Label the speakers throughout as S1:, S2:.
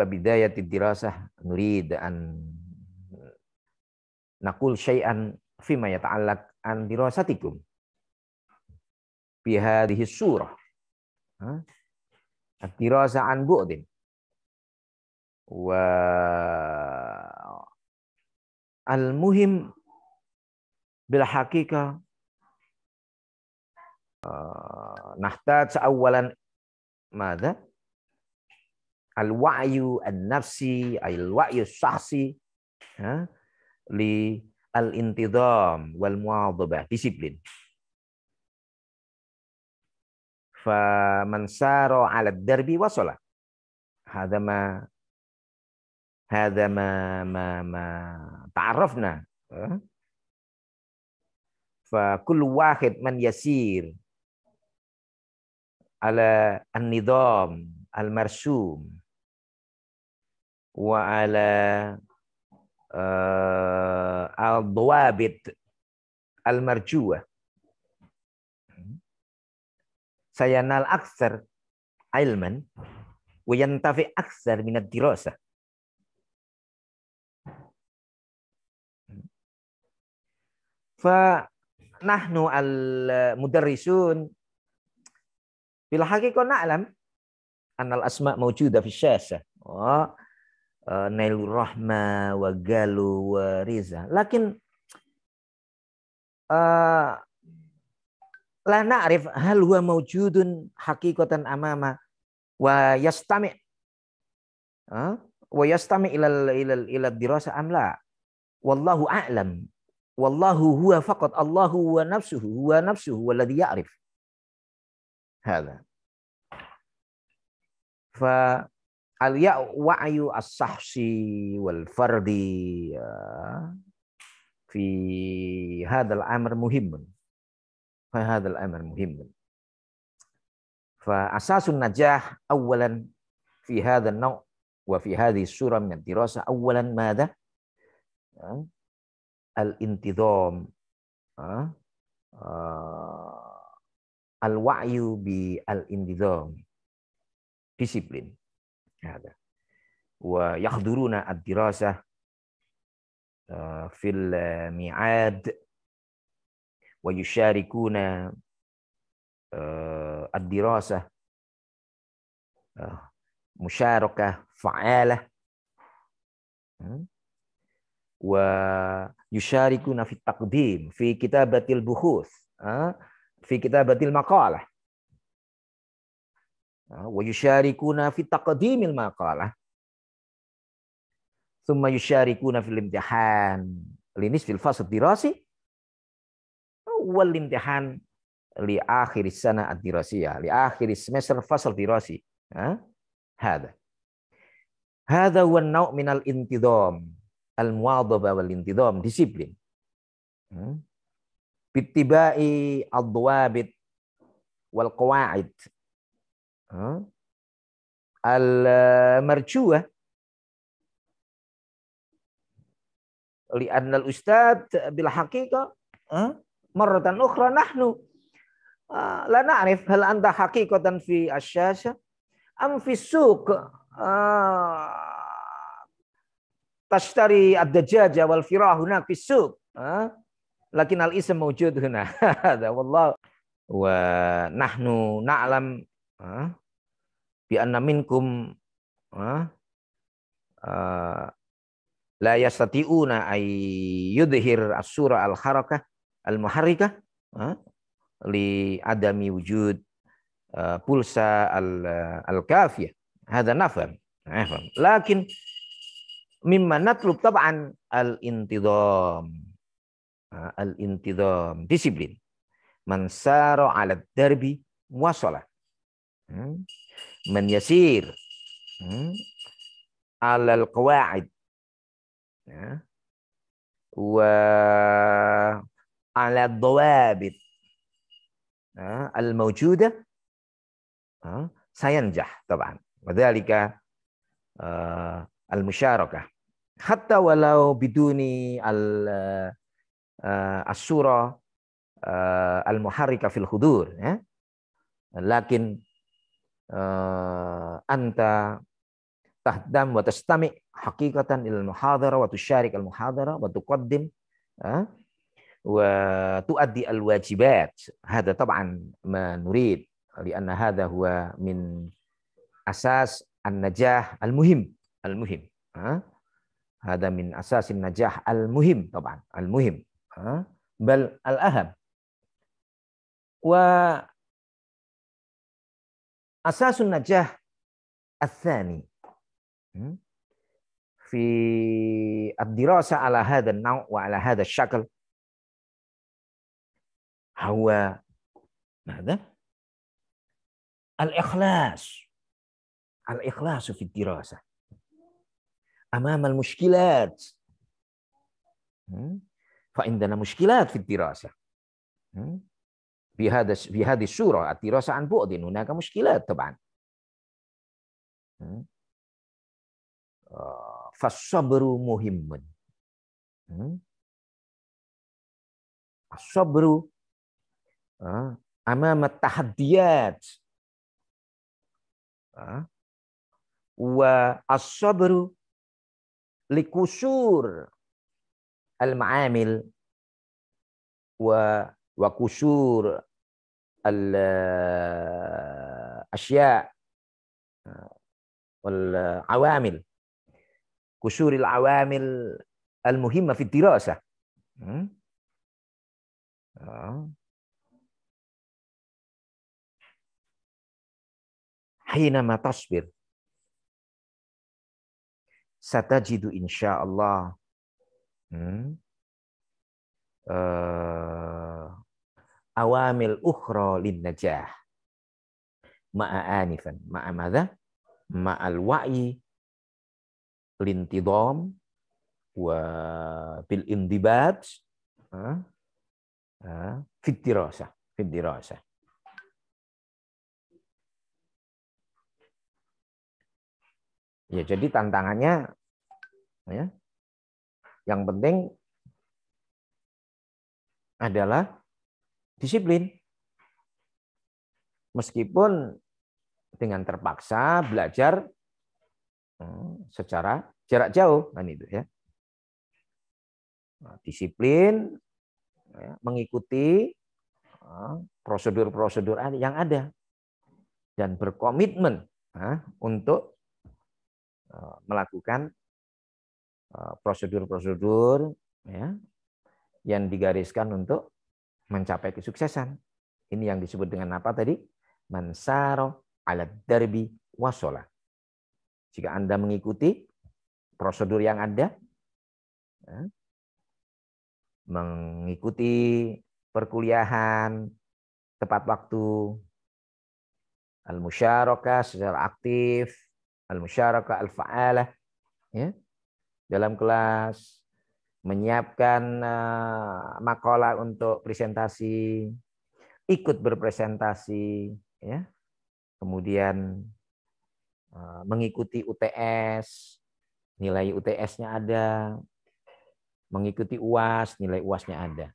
S1: بداية الدراسة نريد أن نقول شيئا فيما يتعلق عن دراستكم في هذه السورة. الدراسة عن بعد، والمهم بالحقيقة نحتاج أولا ماذا؟ الوعي النفسي أي الوعي الشخصي للانتظام والمواظبة، disiplin. فمن سار على الدرب وصل. هذا ما تعرفنا. فكل واحد من يسير على النظام المرسوم وعلى الضوابط المرجوة سينال أكثر علما وينتفع أكثر من الدراسة. فنحن المدرسون في الحقيقة نعلم أن الأسماء موجودة في الشاشة، نيل الرحمة وقالوا وريزا، لكن لا نعرف هل هو موجود حقيقة أمامنا ويستمع إلى الدراسة أم لا. والله أعلم. والله هو فقط، الله هو نفسه هو الذي يعرف هذا. فالوعي الشخصي والفردي في هذا الأمر مهم. فأساس النجاح أولا في هذا النوع وفي هذه السورة من الدراسة أولا ماذا؟ الانتظام، الوعي بالانتظام، disiplin هذا. ويحضرون الدراسة في الميعاد ويشاركون الدراسة مشاركة فعالة، ويشاركون في التقديم في كتابة البحوث، في كتابة المقالة، ويشاركون في تقديم المقالة، ثم يشاركون في الامتحان لنصف الفصل الدراسي والامتحان لآخر السنة الدراسية، لآخر السمستر الفصل الدراسي. هذا هو النوع من الانتظام، المواظبة والانتظام، disiplin، باتباع الضوابط والقواعد المرجوة. لأن الأستاذ بالحقيقة مرة أخرى نحن لا نعرف هل أنت حقيقة في الشاشة أم في السوق تشتري الدجاجة والفراخ هناك في السوق، لكن الاسم موجود هنا. هذا والله. ونحن نعلم بأن منكم لا يستطيعون أن يظهر الصورة الحركة المحركة لعدم وجود بولسة الكافية. هذا نفهم. لكن مما نطلب طبعا الانتظام، disiplin. من سار على الدرب وصل. من يسير على القواعد وعلى الضوابط الموجودة سينجح طبعا. وذلك المشاركة حتى ولو بدون الصورة المحركة في الحضور، لكن أنت tahdam wa tastami haqiqatan ilal muhadharah wa tusyarik al muhadharah wa tuqaddim wa tuaddi al wajibat. Hada tab'an ma nurid lianna hada huwa min asas an-najah al-muhim. Hada min asasin najah al-muhim tab'an, al-muhim. Bal al-aham. Wa asasun najah al-thani fi ad-dirasa ala hadha an-naw' wa ala hadha asy-syakl huwa ماذا؟ الإخلاص. الإخلاص في الدراسة أمام المشكلات. فعندنا مشكلات في الدراسة. في هذه السورة الدراسة عن بعد هناك مشكلات طبعا. فالصبر مهم. الصبر أمام التحديات. والصبر لكسور المعامل وكسور الأشياء والعوامل، كسور العوامل المهمة في الدراسة. حينما تصبر ستجد إن شاء الله عوامل أخرى للنجاح مع آنفا مع ماذا؟ مع الوعي الانتظام وبالانضباط في الدراسة. Ya, jadi tantangannya ya, yang penting adalah disiplin. Meskipun dengan terpaksa belajar secara jarak jauh kan itu ya. Disiplin ya, mengikuti prosedur-prosedur yang ada dan berkomitmen untuk melakukan prosedur-prosedur ya, yang digariskan untuk mencapai kesuksesan. Ini yang disebut dengan apa tadi? Mansaro ala darbi wasola. Jika Anda mengikuti prosedur yang ada, ya, mengikuti perkuliahan tepat waktu, al-musyarakah secara aktif, al-musyarakah al-fa'alah ya, dalam kelas, menyiapkan makalah untuk presentasi, ikut berpresentasi ya. Kemudian mengikuti UTS, nilai UTS-nya ada, mengikuti UAS, nilai UAS-nya ada.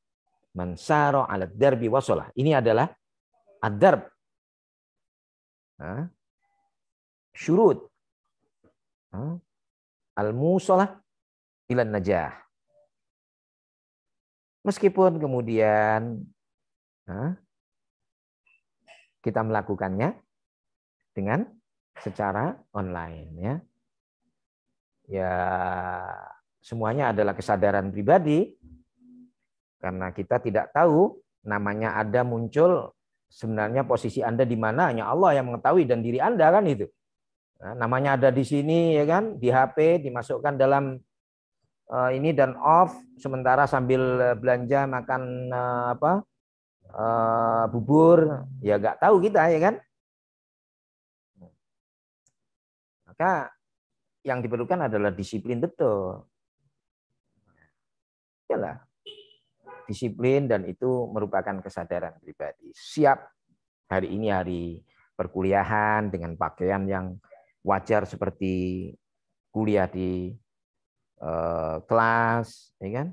S1: Mansaro ala darbi wasolah. Ini adalah ad-darb. Syurut al-musalah ilan najah. Meskipun kemudian kita melakukannya dengan secara online ya. Ya, semuanya adalah kesadaran pribadi karena kita tidak tahu namanya ada muncul, sebenarnya posisi Anda di mana hanya Allah yang mengetahui dan diri Anda kan itu. Nah, namanya ada di sini ya kan, di HP dimasukkan dalam ini dan off, sementara sambil belanja makan bubur, ya nggak tahu kita ya kan. Maka yang diperlukan adalah disiplin betul. Yalah, disiplin, dan itu merupakan kesadaran pribadi. Siap hari ini hari perkuliahan dengan pakaian yang wajar seperti kuliah di kelas, ya kan?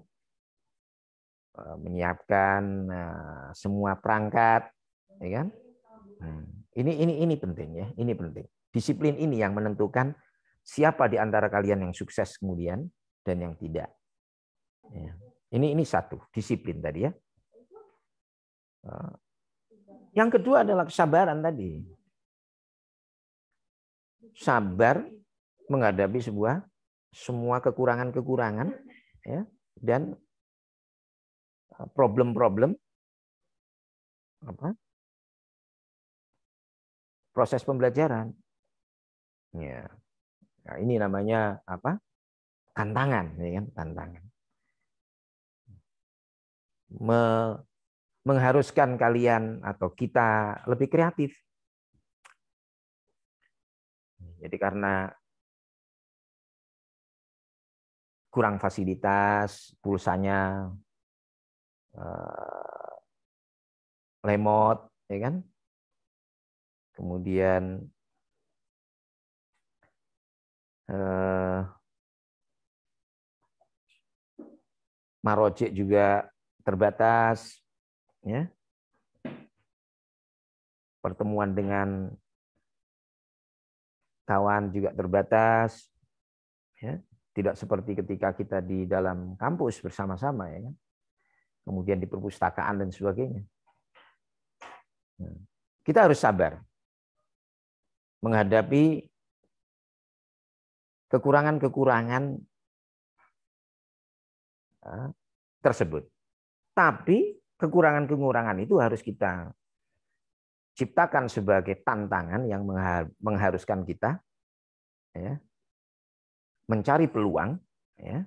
S1: Menyiapkan semua perangkat, ya kan? Ini penting ya, ini penting. Disiplin ini yang menentukan siapa di antara kalian yang sukses kemudian dan yang tidak. Ya. Ini satu, disiplin tadi ya. Yang kedua adalah kesabaran tadi. Sabar menghadapi semua kekurangan-kekurangan ya, dan problem-problem proses pembelajaran. Ya. Nah, ini namanya apa? Tantangan, ya kan? Tantangan. Mengharuskan kalian atau kita lebih kreatif. Jadi karena kurang fasilitas, pulsanya lemot, ya kan? Kemudian marojek juga terbatas, ya. Pertemuan dengan kawan juga terbatas, ya. Tidak seperti ketika kita di dalam kampus bersama-sama, ya kan? Kemudian di perpustakaan dan sebagainya. Kita harus sabar menghadapi kekurangan-kekurangan tersebut. Tapi kekurangan-kekurangan itu harus kita ciptakan sebagai tantangan yang mengharuskan kita ya, mencari peluang ya,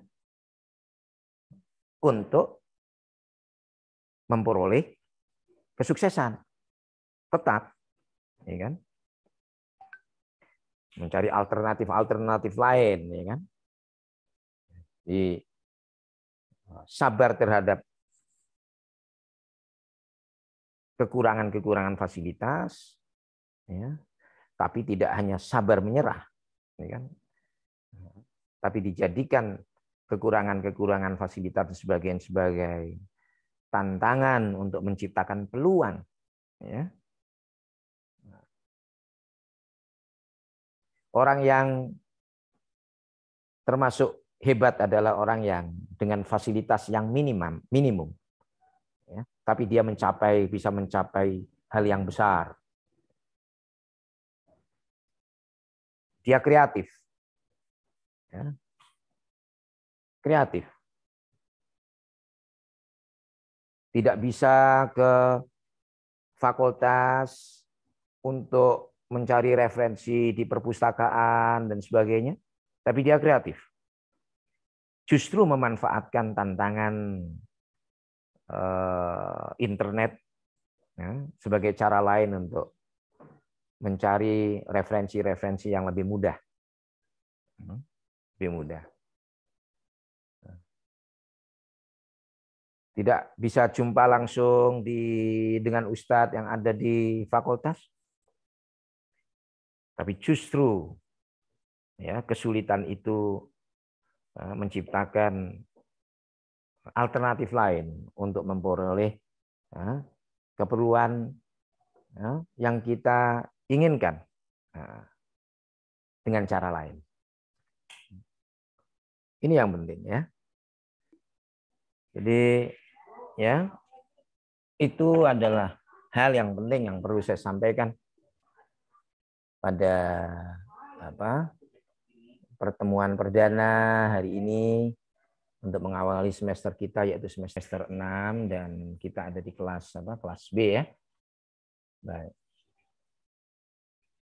S1: untuk memperoleh kesuksesan. Tetap, ya kan? Mencari alternatif lain, ya kan? Jadi sabar terhadap kekurangan-kekurangan fasilitas, ya, tapi tidak hanya sabar menyerah, ya kan? Tapi dijadikan kekurangan-kekurangan fasilitas sebagai tantangan untuk menciptakan peluang, ya. Orang yang termasuk hebat adalah orang yang dengan fasilitas yang minimum, ya, tapi dia bisa mencapai hal yang besar. Dia kreatif, ya. Kreatif. Tidak bisa ke fakultas untuk mencari referensi di perpustakaan dan sebagainya, tapi dia kreatif. Justru memanfaatkan tantangan internet ya, sebagai cara lain untuk mencari referensi-referensi yang lebih mudah. Lebih mudah. Tidak bisa jumpa langsung dengan ustadz yang ada di fakultas. Tapi justru ya, kesulitan itu menciptakan alternatif lain untuk memperoleh keperluan yang kita inginkan dengan cara lain. Ini yang penting ya. Jadi ya, itu adalah hal yang penting yang perlu saya sampaikan pada pertemuan perdana hari ini untuk mengawali semester kita, yaitu semester 6, dan kita ada di kelas B ya. Baik.